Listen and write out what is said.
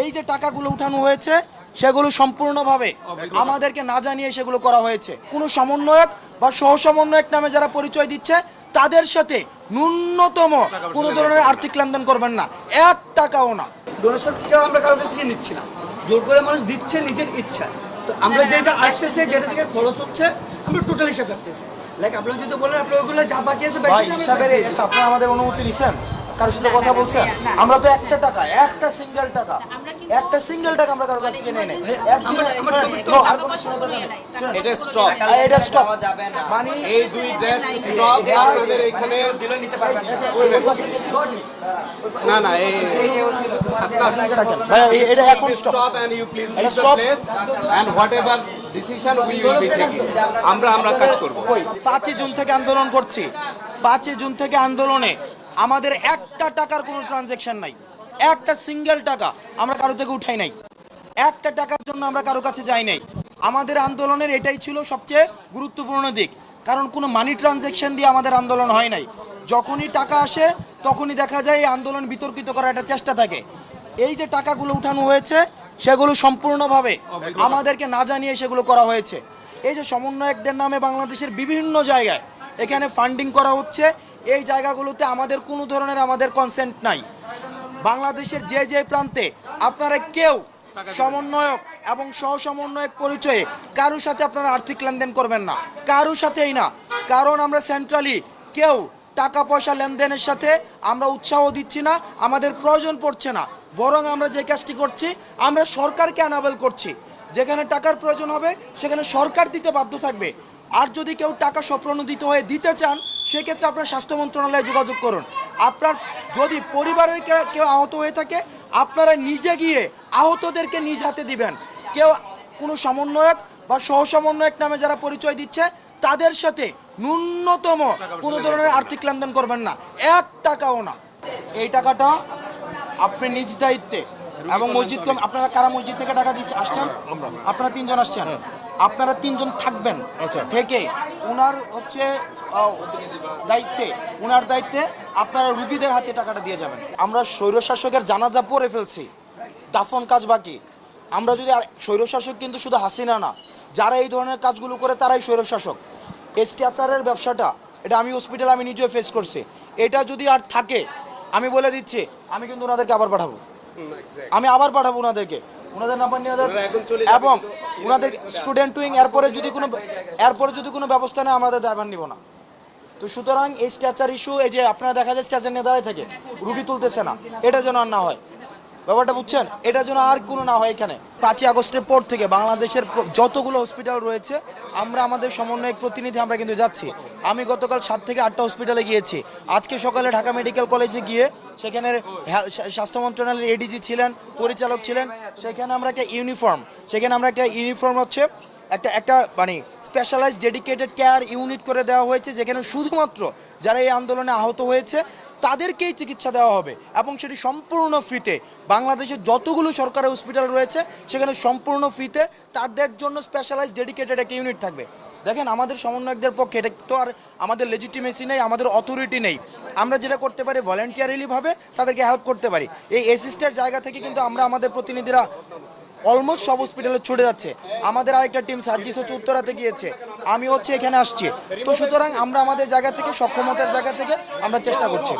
এই যে টাকাগুলো উঠানো হয়েছে সেগুলো সম্পূর্ণভাবে আমাদেরকে না জানিয়ে সেগুলো করা হয়েছে। কোনো সমন্বয়ক বা সহসমন্বয়ক নামে যারা পরিচয় দিচ্ছে তাদের সাথে ন্যূনতম কোনো ধরনের আর্থিক লেনদেন করবেন না, 1 টাকাও না। ডোনেশনটা আমরা কারোর কাছ থেকে নিচ্ছি না, জোর করে মানুষ দিচ্ছে নিজের ইচ্ছা। তো আমরা যেটা আসতেছে, যেটা থেকে খরচ হচ্ছে, আমরা টোটাল হিসাব রাখতেছি। লাইক আপনারা যদি বলেন আপনার ওইগুলো যা বাকি আছে ভাই হিসাবের আপনারা আমাদের অনুমতি নিছেন? কারোর সাথে কথা বলছেন? আমরা তো একটা টাকা, একটা সিঙ্গেল টাকা আমরা কারোর কাছ থেকে নেই। এটা স্টপ, এটা স্টপ মানে এই দুই ড্রেস স্টপ। আপনাদের এখানে দিলে নিতে পারবেন না না এই ভাই এটা এখন stop. stop and you please এটা leave the stop. place and whatever decision we will be taking আমরা কাজ করব। 5 জুন থেকে আন্দোলন করছি। 5 জুন থেকে আন্দোলনে আমাদের একটা টাকার কোনো ট্রানজ্যাকশন নাই, একটা সিঙ্গেল টাকা আমরা কারো থেকে উঠাই নাই, একটা টাকার জন্য আমরা কারো কাছে যাই নাই। আমাদের আন্দোলনের এটাই ছিল সবচেয়ে গুরুত্বপূর্ণ দিক, কারণ কোনো মানি ট্রানজ্যাকশন দিয়ে আমাদের আন্দোলন হয় নাই। যখনই টাকা আসে তখনই দেখা যায় এই আন্দোলন বিতর্কিত করার একটা চেষ্টা থাকে। এই যে টাকাগুলো উঠানো হয়েছে সেগুলো সম্পূর্ণভাবে আমাদেরকে না জানিয়ে সেগুলো করা হয়েছে। এই যে সমন্বয়কদের নামে বাংলাদেশের বিভিন্ন জায়গায় এখানে ফান্ডিং করা হচ্ছে, এই জায়গাগুলোতে আমাদের কোনো ধরনের আমাদের কনসেন্ট নাই। বাংলাদেশের যে প্রান্তে আপনারা কেউ সমন্বয়ক এবং সহসমন্বয়ক পরিচয়ে কারোর সাথে আপনারা আর্থিক লেনদেন করবেন না, কারোর সাথেই না। কারণ আমরা সেন্ট্রালি কেউ টাকা পয়সা লেনদেনের সাথে আমরা উৎসাহ দিচ্ছি না, আমাদের প্রয়োজন পড়ছে না। বরং আমরা যে কাজটি করছি, আমরা সরকারকে অ্যানাবেল করছি। যেখানে টাকার প্রয়োজন হবে সেখানে সরকার দিতে বাধ্য থাকবে। আর যদি কেউ টাকা স্বপ্রণোদিত হয়ে দিতে চান সেক্ষেত্রে আপনার স্বাস্থ্য মন্ত্রণালয়ে যোগাযোগ করুন। আপনার যদি পরিবারের কেউ আহত হয়ে থাকে আপনারা নিজে গিয়ে আহতদেরকে নিজ হাতে দিবেন। কেউ কোনো সমন্বয়ক বা সহসমন্বয়ক নামে যারা পরিচয় দিচ্ছে তাদের সাথে ন্যূনতম কোনো ধরনের আর্থিক লেনদেন করবেন না, 1 টাকাও না। এই টাকাটা আপনি নিজ দায়িত্বে এবং মসজিদ আপনারা কারা মসজিদ থেকে টাকা দিচ্ছে আসছেন? আপনারা 3 জন আসছেন, আপনারা 3 জন থাকবেন থেকে ওনার হচ্ছে দায়িত্বে আপনারা রুগীদের হাতে টাকাটা দিয়ে যাবেন। আমরা স্বৈরশাসকের জানাজা পড়ে ফেলছি, দাফন কাজ বাকি। আমরা যদি আর স্বৈরশাসক কিন্তু শুধু হাসিনা না, যারা এই ধরনের কাজগুলো করে তারাই স্বৈরশাসক। এসটিআচারের ব্যবসাটা এটা আমি হসপিটালে আমি নিজেও ফেস করছি। এটা যদি আর থাকে আমি বলে দিচ্ছি আমি কিন্তু ওনাদেরকে আবার পাঠাবো, ওনাদেরকে ওনাদের নাম্বার নিয়ে এবং ওনাদের স্টুডেন্ট উইং এরপরে যদি কোনো ব্যবস্থা নেয় আমাদের দায়ভার নিব না। তো সুতরাং এই স্ট্যাচার ইস্যু, এই যে আপনারা দেখা যায় স্ট্যাচার নিয়ে দাঁড়ায় থাকে, রুগী তুলতেছে না, এটা যেন আর না হয়। ব্যাপারটা বুঝছেন? এটা যেন আর কোনো না হয়। এখানে 5 আগস্টের পর থেকে বাংলাদেশের যতগুলো হসপিটাল রয়েছে আমরা আমাদের সমন্বয়ক প্রতিনিধি আমরা কিন্তু যাচ্ছি। আমি গতকাল 7 থেকে 8টা হসপিটালে গিয়েছি। আজকে সকালে ঢাকা মেডিকেল কলেজে গিয়ে সেখানে স্বাস্থ্য মন্ত্রণালয়ের এডিজি ছিলেন, পরিচালক ছিলেন। সেখানে আমরা একটা ইউনিফর্ম হচ্ছে একটা মানে স্পেশালাইজড ডেডিকেটেড কেয়ার ইউনিট করে দেওয়া হয়েছে, যেখানে শুধুমাত্র যারা এই আন্দোলনে আহত হয়েছে তাদেরকেই চিকিৎসা দেওয়া হবে এবং সেটি সম্পূর্ণ ফ্রিতে। বাংলাদেশের যতগুলো সরকারি হসপিটাল রয়েছে সেখানে সম্পূর্ণ ফ্রিতে তাদের জন্য স্পেশালাইজড ডেডিকেটেড একটা ইউনিট থাকবে। দেখেন আমাদের সমন্বয়কদের পক্ষে এটা তো আর আমাদের লেজিটিমেসি নেই, আমাদের অথরিটি নেই। আমরা যেটা করতে পারি ভলেন্টিয়ারিলিভাবে তাদেরকে হেল্প করতে পারি। এই অ্যাসিস্টের জায়গা থেকে কিন্তু আমরা আমাদের প্রতিনিধিরা অলমোস্ট সব হসপিটালে ছুটে যাচ্ছে। আমাদের আরেকটা টিম সার্জিস হচ্ছে উত্তরাতে গিয়েছে, আমি হচ্ছে এখানে আসছি। তো সুতরাং আমরা আমাদের জায়গা থেকে, সক্ষমতার জায়গা থেকে আমরা চেষ্টা করছি।